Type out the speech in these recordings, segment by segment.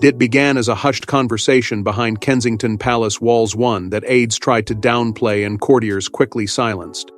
It began as a hushed conversation behind Kensington Palace walls one that aides tried to downplay and courtiers quickly silenced.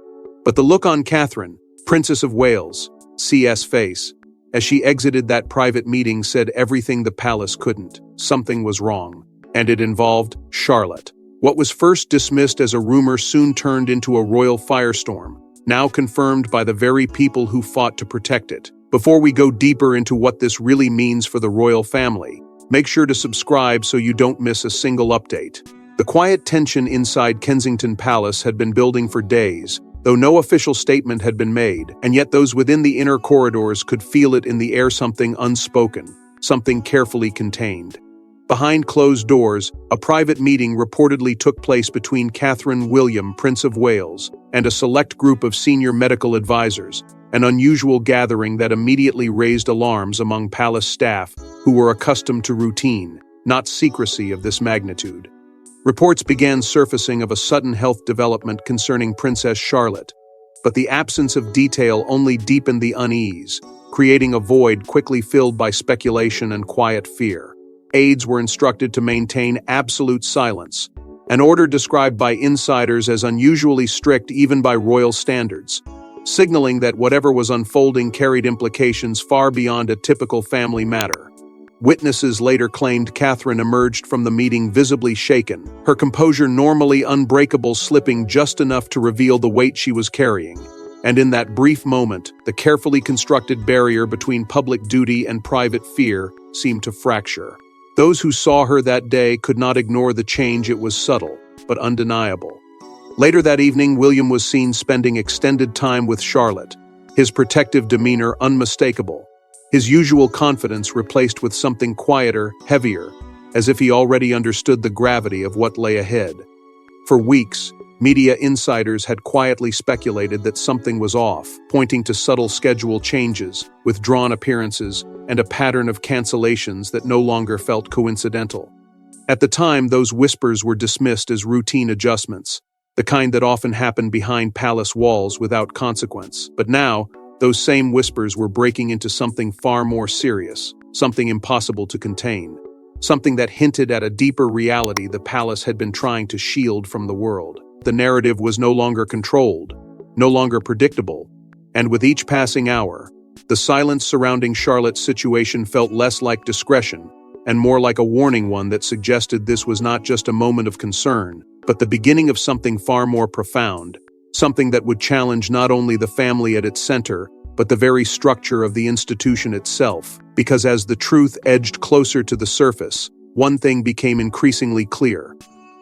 But the look on Catherine, Princess of Wales, CS face, as she exited that private meeting said everything the palace couldn't. Something was wrong. And it involved Charlotte. What was first dismissed as a rumor soon turned into a royal firestorm, now confirmed by the very people who fought to protect it. Before we go deeper into what this really means for the royal family, make sure to subscribe so you don't miss a single update. The quiet tension inside Kensington Palace had been building for days, though no official statement had been made, and yet those within the inner corridors could feel it in the air, something unspoken, something carefully contained. Behind closed doors, a private meeting reportedly took place between Catherine William, Prince of Wales, and a select group of senior medical advisors, an unusual gathering that immediately raised alarms among palace staff who were accustomed to routine, not secrecy of this magnitude. Reports began surfacing of a sudden health development concerning Princess Charlotte, but the absence of detail only deepened the unease, creating a void quickly filled by speculation and quiet fear. Aides were instructed to maintain absolute silence, an order described by insiders as unusually strict even by royal standards, signaling that whatever was unfolding carried implications far beyond a typical family matter. Witnesses later claimed Catherine emerged from the meeting visibly shaken, her composure normally unbreakable slipping just enough to reveal the weight she was carrying. And in that brief moment, the carefully constructed barrier between public duty and private fear seemed to fracture. Those who saw her that day could not ignore the change. It was subtle, but undeniable. Later that evening, William was seen spending extended time with Charlotte, his protective demeanor unmistakable, his usual confidence replaced with something quieter, heavier, as if he already understood the gravity of what lay ahead. For weeks, media insiders had quietly speculated that something was off, pointing to subtle schedule changes, withdrawn appearances, and a pattern of cancellations that no longer felt coincidental. At the time, those whispers were dismissed as routine adjustments, the kind that often happened behind palace walls without consequence. But now, those same whispers were breaking into something far more serious, something impossible to contain, something that hinted at a deeper reality the palace had been trying to shield from the world. The narrative was no longer controlled, no longer predictable, and with each passing hour, the silence surrounding Charlotte's situation felt less like discretion and more like a warning, one that suggested this was not just a moment of concern, but the beginning of something far more profound, something that would challenge not only the family at its center, but the very structure of the institution itself. Because as the truth edged closer to the surface, one thing became increasingly clear.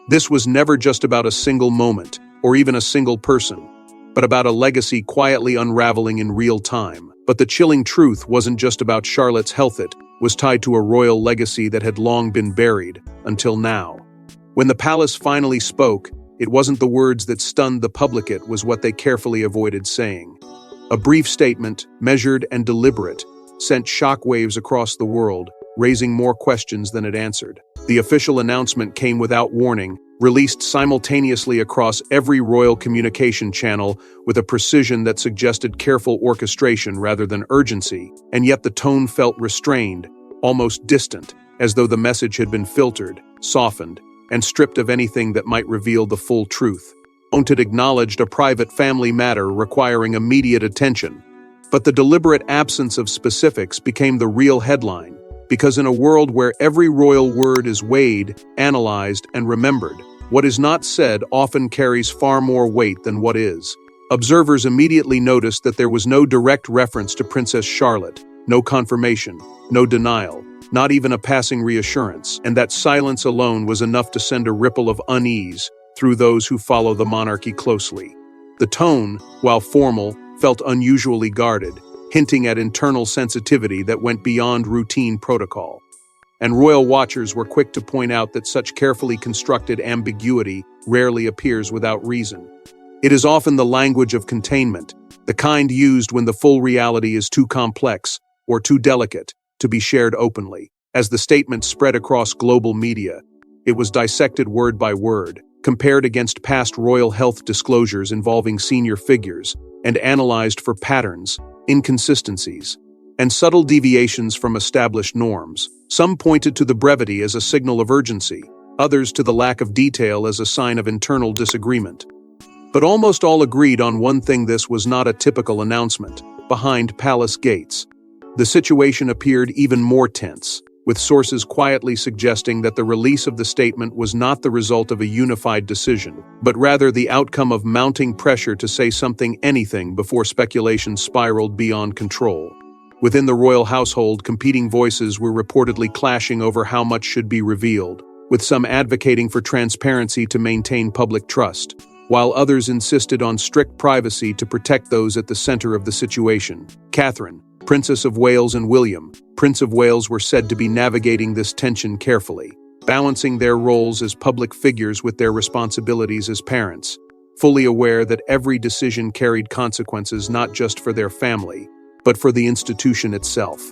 This was never just about a single moment, or even a single person, but about a legacy quietly unraveling in real time. But the chilling truth wasn't just about Charlotte's health, it was tied to a royal legacy that had long been buried, until now. When the palace finally spoke, it wasn't the words that stunned the public, it was what they carefully avoided saying. A brief statement, measured and deliberate, sent shockwaves across the world, raising more questions than it answered. The official announcement came without warning, released simultaneously across every royal communication channel with a precision that suggested careful orchestration rather than urgency, and yet the tone felt restrained, almost distant, as though the message had been filtered, softened, and stripped of anything that might reveal the full truth. It acknowledged a private family matter requiring immediate attention, but the deliberate absence of specifics became the real headline, because in a world where every royal word is weighed, analyzed, and remembered, what is not said often carries far more weight than what is. Observers immediately noticed that there was no direct reference to Princess Charlotte, no confirmation, no denial, not even a passing reassurance, and that silence alone was enough to send a ripple of unease through those who follow the monarchy closely. The tone, while formal, felt unusually guarded, hinting at internal sensitivity that went beyond routine protocol. And royal watchers were quick to point out that such carefully constructed ambiguity rarely appears without reason. It is often the language of containment, the kind used when the full reality is too complex or too delicate to be shared openly. As the statement spread across global media, it was dissected word by word, compared against past royal health disclosures involving senior figures, and analyzed for patterns, inconsistencies, and subtle deviations from established norms. Some pointed to the brevity as a signal of urgency, others to the lack of detail as a sign of internal disagreement. But almost all agreed on one thing: this was not a typical announcement. Behind palace gates, the situation appeared even more tense, with sources quietly suggesting that the release of the statement was not the result of a unified decision, but rather the outcome of mounting pressure to say something, anything, before speculation spiraled beyond control. Within the royal household, competing voices were reportedly clashing over how much should be revealed, with some advocating for transparency to maintain public trust, while others insisted on strict privacy to protect those at the center of the situation. Catherine, Princess of Wales, and William, Prince of Wales, were said to be navigating this tension carefully, balancing their roles as public figures with their responsibilities as parents, fully aware that every decision carried consequences not just for their family, but for the institution itself.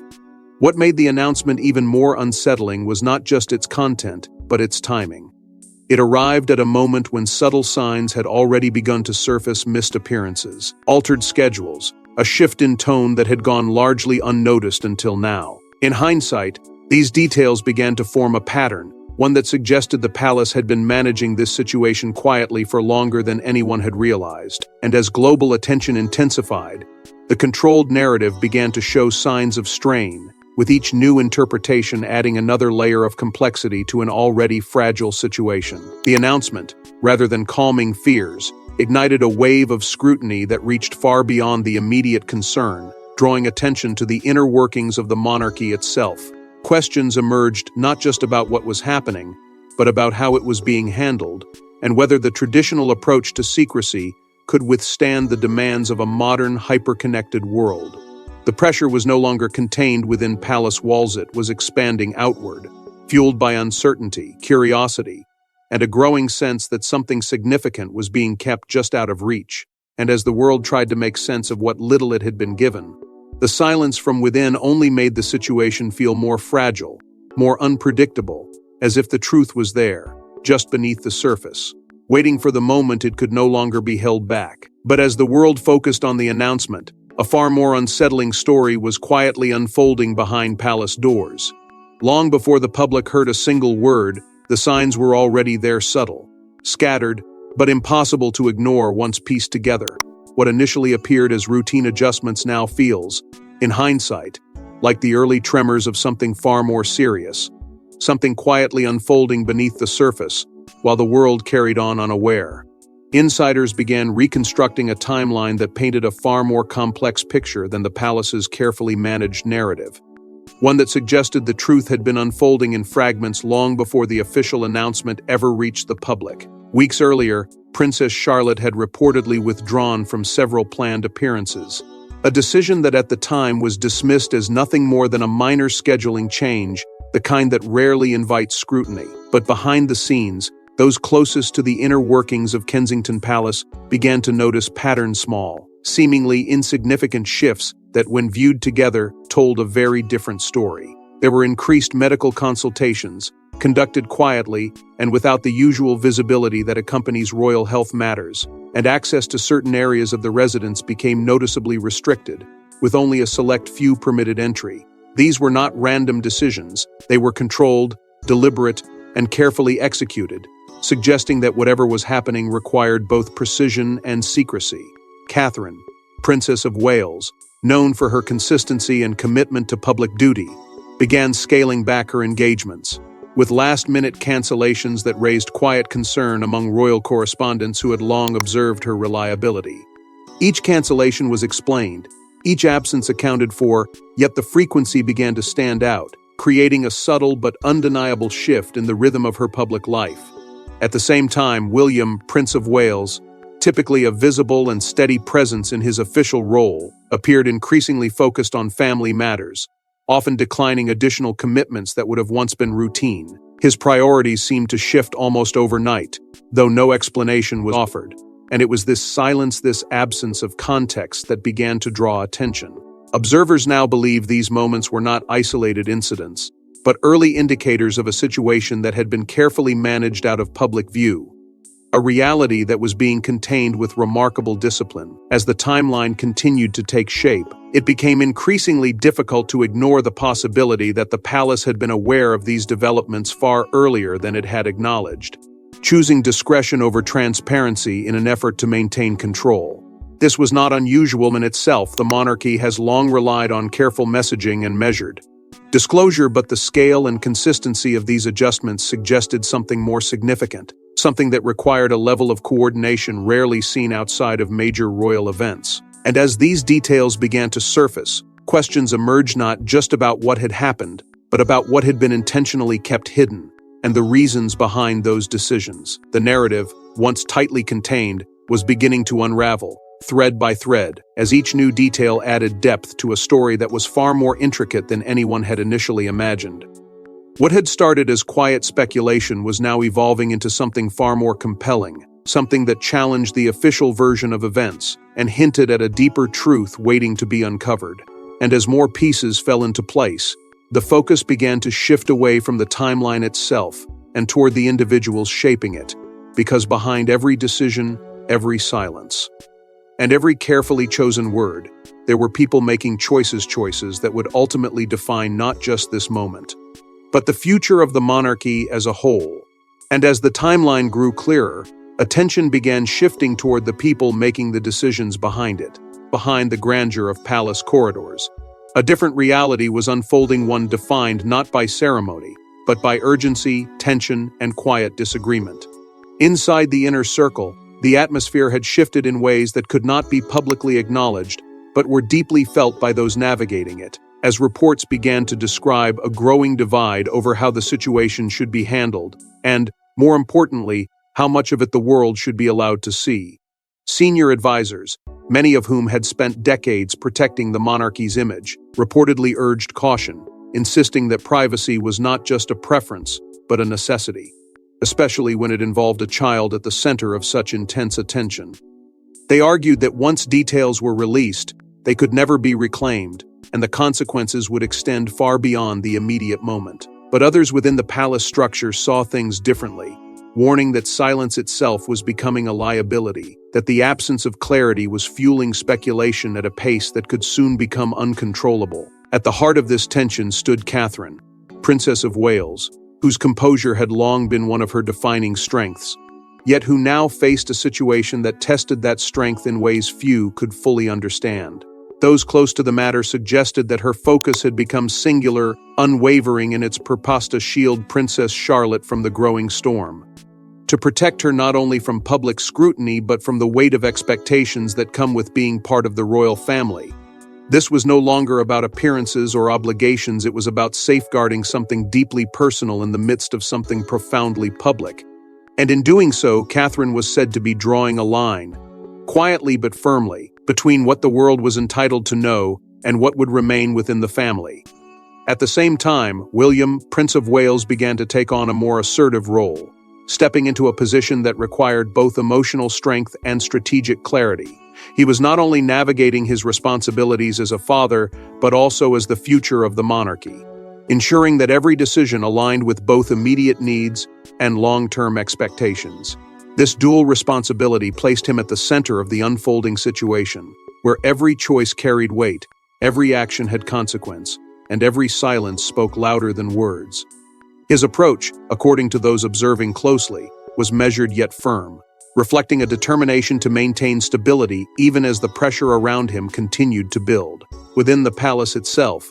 What made the announcement even more unsettling was not just its content, but its timing. It arrived at a moment when subtle signs had already begun to surface: missed appearances, altered schedules, a shift in tone that had gone largely unnoticed until now. In hindsight, these details began to form a pattern, one that suggested the palace had been managing this situation quietly for longer than anyone had realized. And as global attention intensified, the controlled narrative began to show signs of strain, with each new interpretation adding another layer of complexity to an already fragile situation. The announcement, rather than calming fears, ignited a wave of scrutiny that reached far beyond the immediate concern, drawing attention to the inner workings of the monarchy itself. Questions emerged not just about what was happening, but about how it was being handled, and whether the traditional approach to secrecy could withstand the demands of a modern, hyper-connected world. The pressure was no longer contained within palace walls, it was expanding outward, fueled by uncertainty, curiosity, and a growing sense that something significant was being kept just out of reach. And as the world tried to make sense of what little it had been given, the silence from within only made the situation feel more fragile, more unpredictable, as if the truth was there, just beneath the surface, waiting for the moment it could no longer be held back. But as the world focused on the announcement, a far more unsettling story was quietly unfolding behind palace doors. Long before the public heard a single word, the signs were already there, subtle, scattered, but impossible to ignore once pieced together. What initially appeared as routine adjustments now feels, in hindsight, like the early tremors of something far more serious, something quietly unfolding beneath the surface, while the world carried on unaware. Insiders began reconstructing a timeline that painted a far more complex picture than the palace's carefully managed narrative, one that suggested the truth had been unfolding in fragments long before the official announcement ever reached the public. Weeks earlier, Princess Charlotte had reportedly withdrawn from several planned appearances, a decision that at the time was dismissed as nothing more than a minor scheduling change, the kind that rarely invites scrutiny. But behind the scenes, those closest to the inner workings of Kensington Palace began to notice patterns, small, seemingly insignificant shifts that, when viewed together, told a very different story. There were increased medical consultations, conducted quietly and without the usual visibility that accompanies royal health matters, and access to certain areas of the residence became noticeably restricted, with only a select few permitted entry. These were not random decisions, they were controlled, deliberate, and carefully executed, suggesting that whatever was happening required both precision and secrecy. Catherine, Princess of Wales, known for her consistency and commitment to public duty, began scaling back her engagements, with last-minute cancellations that raised quiet concern among royal correspondents who had long observed her reliability. Each cancellation was explained, each absence accounted for, yet the frequency began to stand out, creating a subtle but undeniable shift in the rhythm of her public life. At the same time, William, Prince of Wales, typically a visible and steady presence in his official role, appeared increasingly focused on family matters, often declining additional commitments that would have once been routine. His priorities seemed to shift almost overnight, though no explanation was offered, and it was this silence, this absence of context, that began to draw attention. Observers now believe these moments were not isolated incidents, but early indicators of a situation that had been carefully managed out of public view. a reality that was being contained with remarkable discipline. As the timeline continued to take shape, it became increasingly difficult to ignore the possibility that the palace had been aware of these developments far earlier than it had acknowledged, choosing discretion over transparency in an effort to maintain control. This was not unusual in itself. The monarchy has long relied on careful messaging and measured disclosure, but the scale and consistency of these adjustments suggested something more significant, something that required a level of coordination rarely seen outside of major royal events. And as these details began to surface, questions emerged not just about what had happened, but about what had been intentionally kept hidden, and the reasons behind those decisions. The narrative, once tightly contained, was beginning to unravel, thread by thread, as each new detail added depth to a story that was far more intricate than anyone had initially imagined. What had started as quiet speculation was now evolving into something far more compelling, something that challenged the official version of events and hinted at a deeper truth waiting to be uncovered. And as more pieces fell into place, the focus began to shift away from the timeline itself and toward the individuals shaping it, because behind every decision, every silence, and every carefully chosen word, there were people making choices that would ultimately define not just this moment, but the future of the monarchy as a whole. And as the timeline grew clearer, attention began shifting toward the people making the decisions behind it, behind the grandeur of palace corridors. A different reality was unfolding, one defined not by ceremony, but by urgency, tension, and quiet disagreement. Inside the inner circle, the atmosphere had shifted in ways that could not be publicly acknowledged, but were deeply felt by those navigating it, as reports began to describe a growing divide over how the situation should be handled, and, more importantly, how much of it the world should be allowed to see. Senior advisors, many of whom had spent decades protecting the monarchy's image, reportedly urged caution, insisting that privacy was not just a preference, but a necessity, especially when it involved a child at the center of such intense attention. They argued that once details were released, they could never be reclaimed, and the consequences would extend far beyond the immediate moment. But others within the palace structure saw things differently, warning that silence itself was becoming a liability, that the absence of clarity was fueling speculation at a pace that could soon become uncontrollable. At the heart of this tension stood Catherine, Princess of Wales, whose composure had long been one of her defining strengths, yet who now faced a situation that tested that strength in ways few could fully understand. Those close to the matter suggested that her focus had become singular, unwavering in its purpose to shield Princess Charlotte from the growing storm, to protect her not only from public scrutiny but from the weight of expectations that come with being part of the royal family. This was no longer about appearances or obligations. It was about safeguarding something deeply personal in the midst of something profoundly public. And in doing so, Catherine was said to be drawing a line, quietly but firmly, between what the world was entitled to know and what would remain within the family. At the same time, William, Prince of Wales, began to take on a more assertive role, stepping into a position that required both emotional strength and strategic clarity. He was not only navigating his responsibilities as a father, but also as the future of the monarchy, ensuring that every decision aligned with both immediate needs and long-term expectations. This dual responsibility placed him at the center of the unfolding situation, where every choice carried weight, every action had consequence, and every silence spoke louder than words. His approach, according to those observing closely, was measured yet firm, reflecting a determination to maintain stability even as the pressure around him continued to build. Within the palace itself,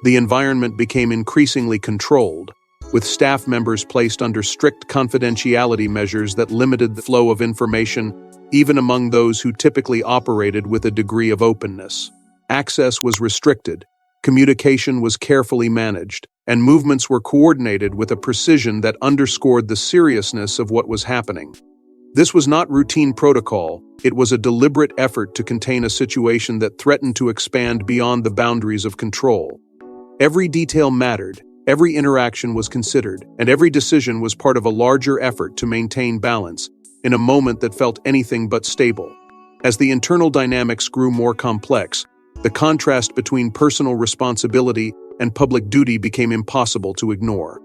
the environment became increasingly controlled, with staff members placed under strict confidentiality measures that limited the flow of information even among those who typically operated with a degree of openness. Access was restricted, communication was carefully managed, and movements were coordinated with a precision that underscored the seriousness of what was happening. This was not routine protocol, it was a deliberate effort to contain a situation that threatened to expand beyond the boundaries of control. Every detail mattered, every interaction was considered, and every decision was part of a larger effort to maintain balance in a moment that felt anything but stable. As the internal dynamics grew more complex, the contrast between personal responsibility and public duty became impossible to ignore.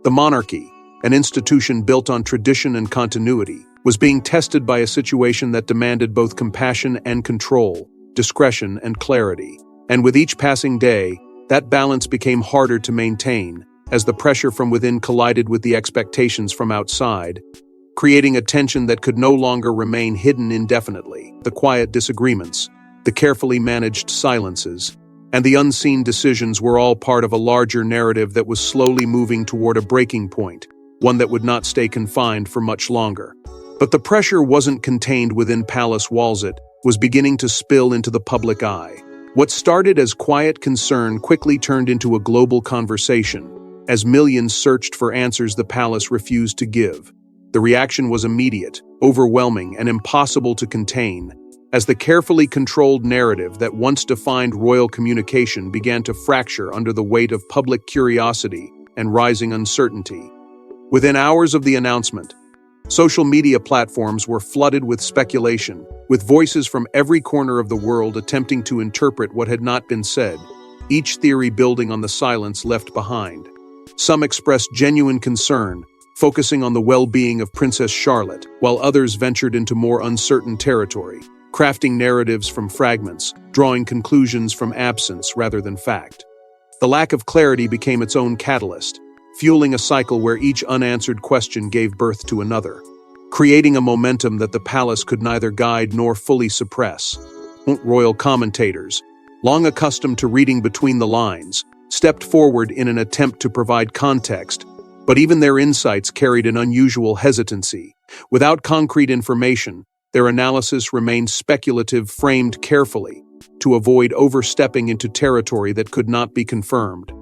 The monarchy, an institution built on tradition and continuity, was being tested by a situation that demanded both compassion and control, discretion and clarity. And with each passing day, that balance became harder to maintain, as the pressure from within collided with the expectations from outside, creating a tension that could no longer remain hidden indefinitely. The quiet disagreements, the carefully managed silences, and the unseen decisions were all part of a larger narrative that was slowly moving toward a breaking point, one that would not stay confined for much longer. But the pressure wasn't contained within palace walls, it was beginning to spill into the public eye. What started as quiet concern quickly turned into a global conversation, as millions searched for answers the palace refused to give. The reaction was immediate, overwhelming, and impossible to contain, as the carefully controlled narrative that once defined royal communication began to fracture under the weight of public curiosity and rising uncertainty. Within hours of the announcement, social media platforms were flooded with speculation, with voices from every corner of the world attempting to interpret what had not been said, each theory building on the silence left behind. Some expressed genuine concern, focusing on the well-being of Princess Charlotte, while others ventured into more uncertain territory, crafting narratives from fragments, drawing conclusions from absence rather than fact. The lack of clarity became its own catalyst, fueling a cycle where each unanswered question gave birth to another, creating a momentum that the palace could neither guide nor fully suppress. Royal commentators, long accustomed to reading between the lines, stepped forward in an attempt to provide context, but even their insights carried an unusual hesitancy. Without concrete information, their analysis remained speculative, framed carefully, to avoid overstepping into territory that could not be confirmed.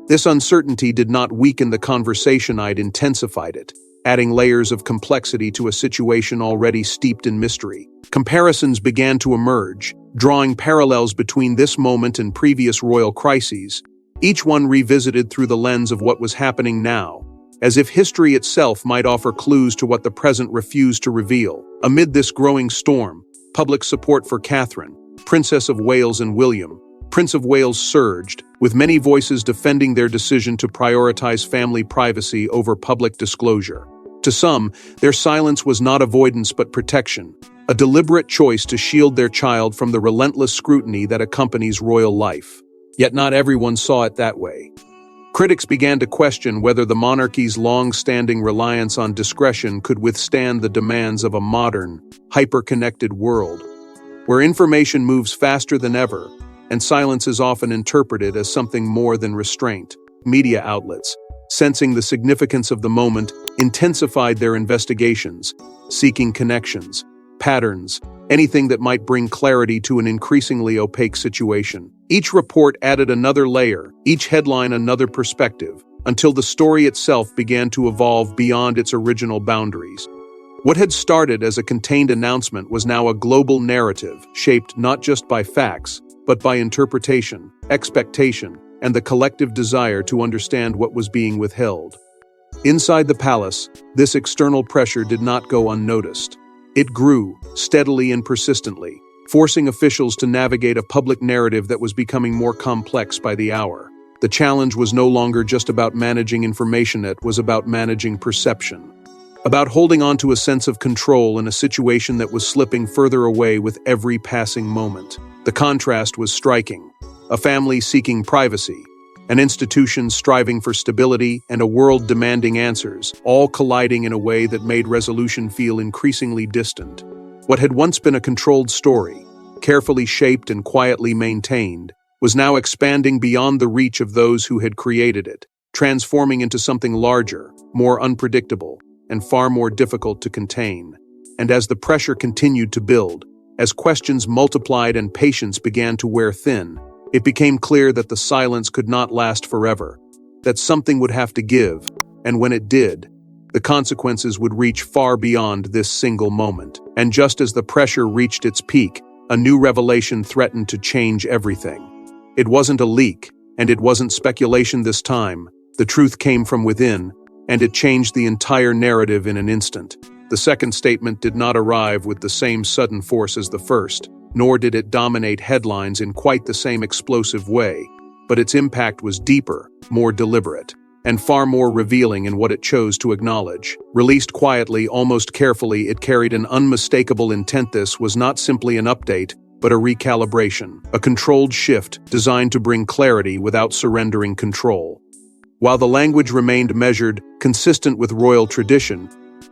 This uncertainty did not weaken the conversation, it intensified it, adding layers of complexity to a situation already steeped in mystery. Comparisons began to emerge, drawing parallels between this moment and previous royal crises, each one revisited through the lens of what was happening now, as if history itself might offer clues to what the present refused to reveal. Amid this growing storm, public support for Catherine, Princess of Wales, and William, Prince of Wales, surged, with many voices defending their decision to prioritize family privacy over public disclosure. To some, their silence was not avoidance but protection, a deliberate choice to shield their child from the relentless scrutiny that accompanies royal life. Yet not everyone saw it that way. Critics began to question whether the monarchy's long-standing reliance on discretion could withstand the demands of a modern, hyper-connected world, where information moves faster than ever, and silence is often interpreted as something more than restraint. Media outlets, sensing the significance of the moment, intensified their investigations, seeking connections, patterns, anything that might bring clarity to an increasingly opaque situation. Each report added another layer, each headline another perspective, until the story itself began to evolve beyond its original boundaries. What had started as a contained announcement was now a global narrative, shaped not just by facts, but by interpretation, expectation, and the collective desire to understand what was being withheld. Inside the palace, this external pressure did not go unnoticed. It grew, steadily and persistently, forcing officials to navigate a public narrative that was becoming more complex by the hour. The challenge was no longer just about managing information, it was about managing perception. About holding on to a sense of control in a situation that was slipping further away with every passing moment. The contrast was striking. A family seeking privacy, an institution striving for stability, and a world demanding answers, all colliding in a way that made resolution feel increasingly distant. What had once been a controlled story, carefully shaped and quietly maintained, was now expanding beyond the reach of those who had created it, transforming into something larger, more unpredictable, and far more difficult to contain. And as the pressure continued to build, as questions multiplied and patience began to wear thin, it became clear that the silence could not last forever, that something would have to give, and when it did, the consequences would reach far beyond this single moment. And just as the pressure reached its peak, a new revelation threatened to change everything. It wasn't a leak, and it wasn't speculation this time. The truth came from within, and it changed the entire narrative in an instant. The second statement did not arrive with the same sudden force as the first, nor did it dominate headlines in quite the same explosive way, but its impact was deeper, more deliberate. and far more revealing in what it chose to acknowledge. Released quietly, almost carefully, it carried an unmistakable intent. This was not simply an update, but a recalibration, a controlled shift designed to bring clarity without surrendering control. While the language remained measured, consistent with royal tradition,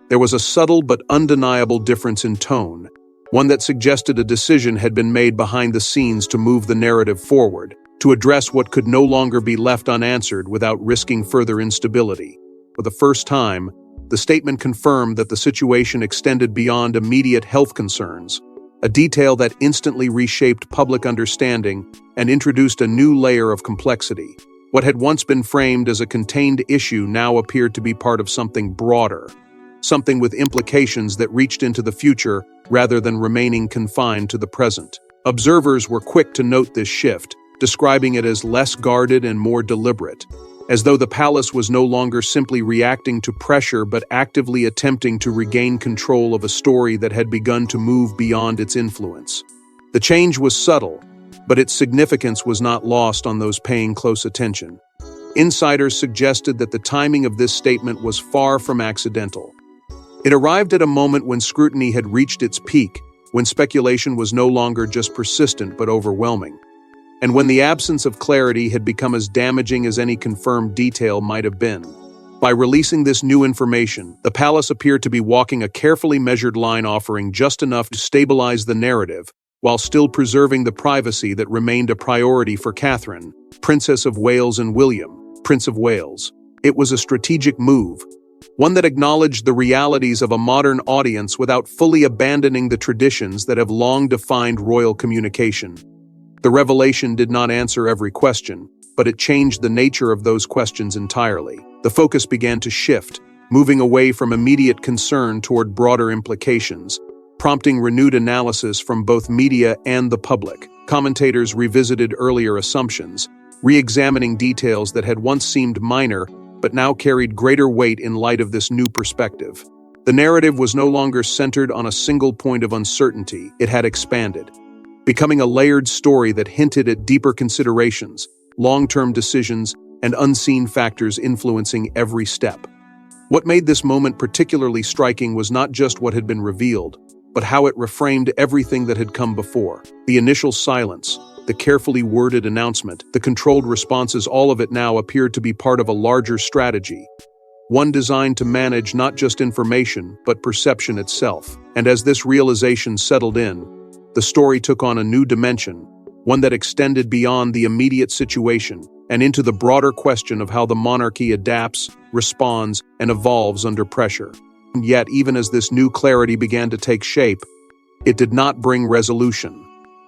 there was a subtle but undeniable difference in tone, one that suggested a decision had been made behind the scenes to move the narrative forward, to address what could no longer be left unanswered without risking further instability. For the first time, the statement confirmed that the situation extended beyond immediate health concerns, a detail that instantly reshaped public understanding and introduced a new layer of complexity. What had once been framed as a contained issue now appeared to be part of something broader, something with implications that reached into the future rather than remaining confined to the present. Observers were quick to note this shift, describing it as less guarded and more deliberate, as though the palace was no longer simply reacting to pressure but actively attempting to regain control of a story that had begun to move beyond its influence. The change was subtle, but its significance was not lost on those paying close attention. Insiders suggested that the timing of this statement was far from accidental. It arrived at a moment when scrutiny had reached its peak, when speculation was no longer just persistent but overwhelming, and when the absence of clarity had become as damaging as any confirmed detail might have been. By releasing this new information, the palace appeared to be walking a carefully measured line, offering just enough to stabilize the narrative, while still preserving the privacy that remained a priority for Catherine, Princess of Wales, and William, Prince of Wales. It was a strategic move, one that acknowledged the realities of a modern audience without fully abandoning the traditions that have long defined royal communication. The revelation did not answer every question, but it changed the nature of those questions entirely. The focus began to shift, moving away from immediate concern toward broader implications, prompting renewed analysis from both media and the public. Commentators revisited earlier assumptions, re-examining details that had once seemed minor but now carried greater weight in light of this new perspective. The narrative was no longer centered on a single point of uncertainty. It had expanded, becoming a layered story that hinted at deeper considerations, long-term decisions, and unseen factors influencing every step. What made this moment particularly striking was not just what had been revealed, but how it reframed everything that had come before. The initial silence, the carefully worded announcement, the controlled responses, all of it now appeared to be part of a larger strategy, one designed to manage not just information, but perception itself. And as this realization settled in, the story took on a new dimension, one that extended beyond the immediate situation and into the broader question of how the monarchy adapts, responds, and evolves under pressure. And yet, even as this new clarity began to take shape, it did not bring resolution.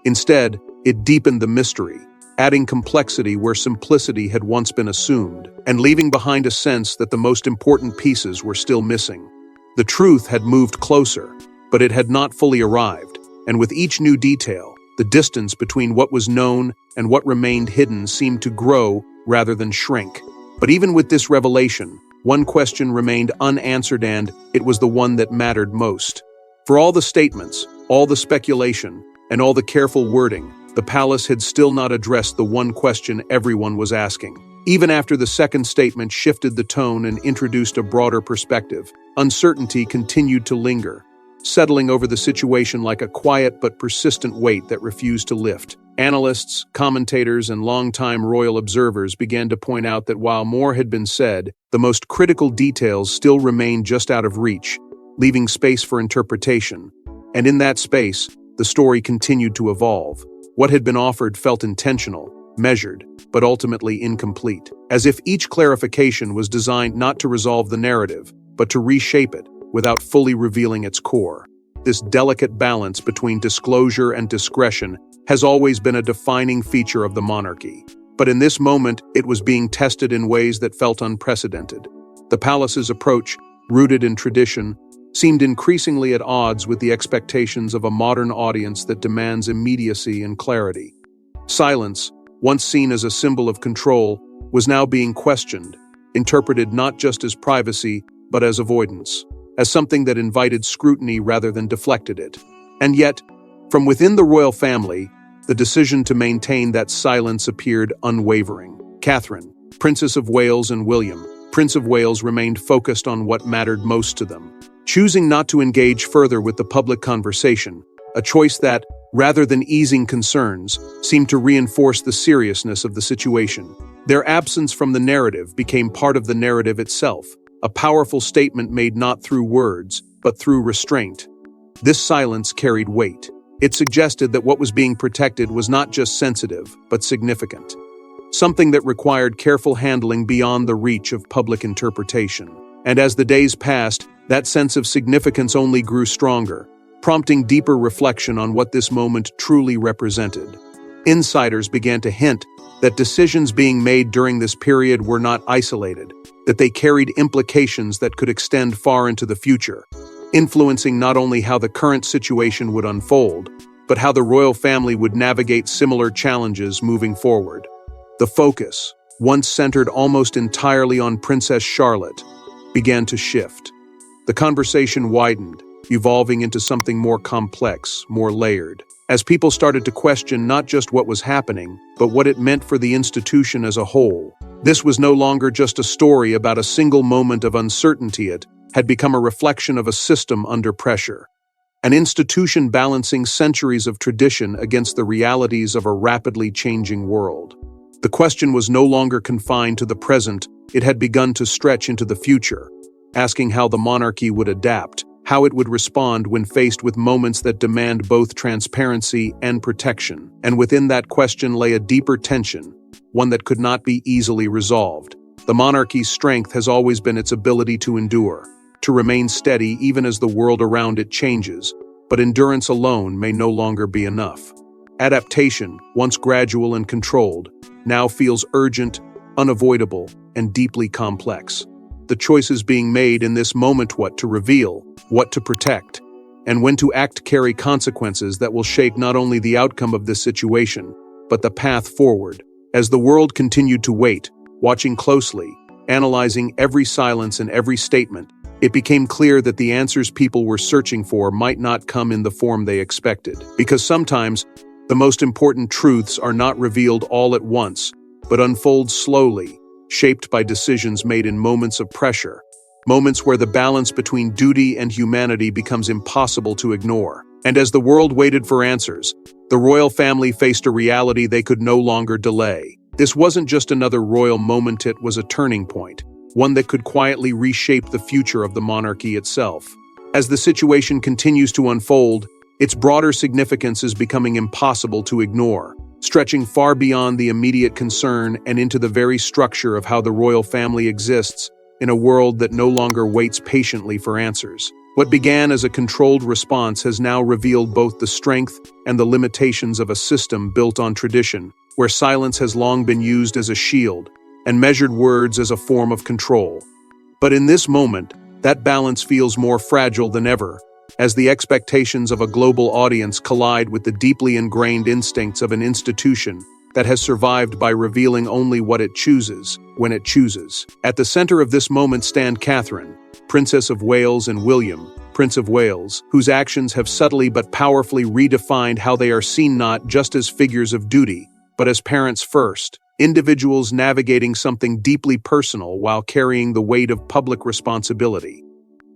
Instead, it deepened the mystery, adding complexity where simplicity had once been assumed, and leaving behind a sense that the most important pieces were still missing. The truth had moved closer, but it had not fully arrived, and with each new detail, the distance between what was known and what remained hidden seemed to grow rather than shrink. But even with this revelation, one question remained unanswered, and it was the one that mattered most. For all the statements, all the speculation, and all the careful wording, the palace had still not addressed the one question everyone was asking. Even after the second statement shifted the tone and introduced a broader perspective, uncertainty continued to linger, settling over the situation like a quiet but persistent weight that refused to lift. Analysts, commentators, and longtime royal observers began to point out that while more had been said, the most critical details still remained just out of reach, leaving space for interpretation. And in that space, the story continued to evolve. What had been offered felt intentional, measured, but ultimately incomplete, as if each clarification was designed not to resolve the narrative, but to reshape it without fully revealing its core. This delicate balance between disclosure and discretion has always been a defining feature of the monarchy. But in this moment, it was being tested in ways that felt unprecedented. The palace's approach, rooted in tradition, seemed increasingly at odds with the expectations of a modern audience that demands immediacy and clarity. Silence, once seen as a symbol of control, was now being questioned, interpreted not just as privacy, but as avoidance, as something that invited scrutiny rather than deflected it. And yet, from within the royal family, the decision to maintain that silence appeared unwavering. Catherine, Princess of Wales and William, Prince of Wales, remained focused on what mattered most to them, choosing not to engage further with the public conversation, a choice that, rather than easing concerns, seemed to reinforce the seriousness of the situation. Their absence from the narrative became part of the narrative itself, a powerful statement made not through words, but through restraint. This silence carried weight. It suggested that what was being protected was not just sensitive, but significant. Something that required careful handling beyond the reach of public interpretation. And as the days passed, that sense of significance only grew stronger, prompting deeper reflection on what this moment truly represented. Insiders began to hint that decisions being made during this period were not isolated, that they carried implications that could extend far into the future, influencing not only how the current situation would unfold, but how the royal family would navigate similar challenges moving forward. The focus, once centered almost entirely on Princess Charlotte, began to shift. The conversation widened, evolving into something more complex, more layered, as people started to question not just what was happening, but what it meant for the institution as a whole. This was no longer just a story about a single moment of uncertainty. It had become a reflection of a system under pressure, an institution balancing centuries of tradition against the realities of a rapidly changing world. The question was no longer confined to the present, it had begun to stretch into the future, asking how the monarchy would adapt, how it would respond when faced with moments that demand both transparency and protection. And within that question lay a deeper tension, one that could not be easily resolved. The monarchy's strength has always been its ability to endure, to remain steady even as the world around it changes, but endurance alone may no longer be enough. Adaptation, once gradual and controlled, now feels urgent, unavoidable, and deeply complex. The choices being made in this moment, what to reveal, what to protect, and when to act, carry consequences that will shape not only the outcome of this situation, but the path forward. As the world continued to wait, watching closely, analyzing every silence and every statement, it became clear that the answers people were searching for might not come in the form they expected. Because sometimes, the most important truths are not revealed all at once, but unfold slowly, shaped by decisions made in moments of pressure, moments where the balance between duty and humanity becomes impossible to ignore. And as the world waited for answers, the royal family faced a reality they could no longer delay. This wasn't just another royal moment, it was a turning point, one that could quietly reshape the future of the monarchy itself. As the situation continues to unfold, its broader significance is becoming impossible to ignore, stretching far beyond the immediate concern and into the very structure of how the royal family exists in a world that no longer waits patiently for answers. What began as a controlled response has now revealed both the strength and the limitations of a system built on tradition, where silence has long been used as a shield and measured words as a form of control. But in this moment, that balance feels more fragile than ever, as the expectations of a global audience collide with the deeply ingrained instincts of an institution that has survived by revealing only what it chooses, when it chooses. At the center of this moment stand Catherine, Princess of Wales, and William, Prince of Wales, whose actions have subtly but powerfully redefined how they are seen, not just as figures of duty, but as parents first, individuals navigating something deeply personal while carrying the weight of public responsibility.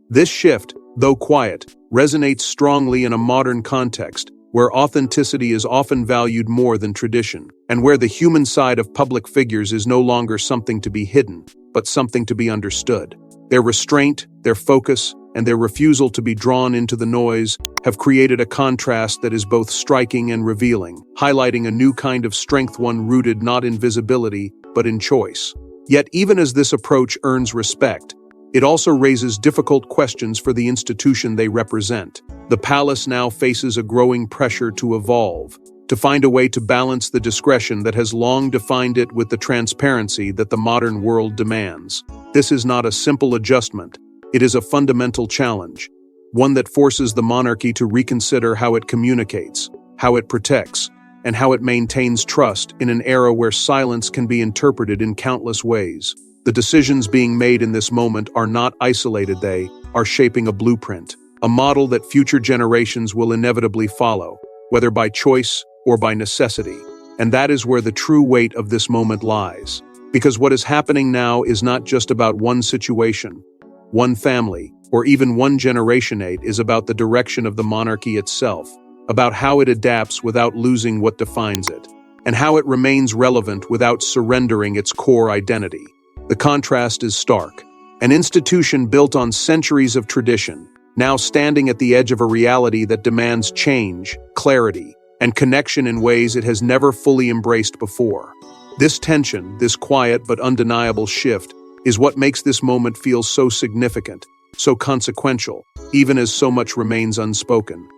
This shift, though quiet, resonates strongly in a modern context where authenticity is often valued more than tradition, and where the human side of public figures is no longer something to be hidden, but something to be understood. Their restraint, their focus, and their refusal to be drawn into the noise have created a contrast that is both striking and revealing, highlighting a new kind of strength, one rooted not in visibility, but in choice. Yet even as this approach earns respect, it also raises difficult questions for the institution they represent. The palace now faces a growing pressure to evolve, to find a way to balance the discretion that has long defined it with the transparency that the modern world demands. This is not a simple adjustment. It is a fundamental challenge, one that forces the monarchy to reconsider how it communicates, how it protects, and how it maintains trust in an era where silence can be interpreted in countless ways. The decisions being made in this moment are not isolated, they are shaping a blueprint, a model that future generations will inevitably follow, whether by choice or by necessity. And that is where the true weight of this moment lies. Because what is happening now is not just about one situation, one family, or even one generation. It is about the direction of the monarchy itself, about how it adapts without losing what defines it, and how it remains relevant without surrendering its core identity. The contrast is stark. An institution built on centuries of tradition, now standing at the edge of a reality that demands change, clarity, and connection in ways it has never fully embraced before. This tension, this quiet but undeniable shift, is what makes this moment feel so significant, so consequential, even as so much remains unspoken.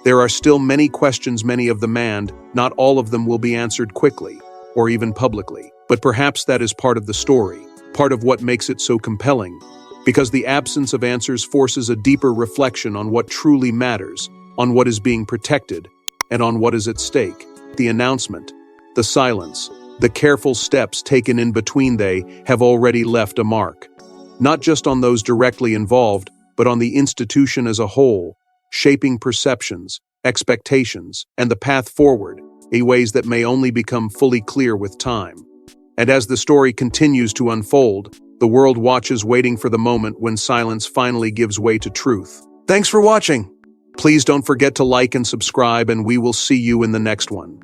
There are still many questions, many of them, and not all of them will be answered quickly, or even publicly. But perhaps that is part of the story, part of what makes it so compelling, because the absence of answers forces a deeper reflection on what truly matters, on what is being protected, and on what is at stake. The announcement, the silence, the careful steps taken in between, they have already left a mark. Not just on those directly involved, but on the institution as a whole, shaping perceptions, expectations, and the path forward in ways that may only become fully clear with time. And as the story continues to unfold, the world watches, waiting for the moment when silence finally gives way to truth. Thanks for watching. Please don't forget to like and subscribe, and we will see you in the next one.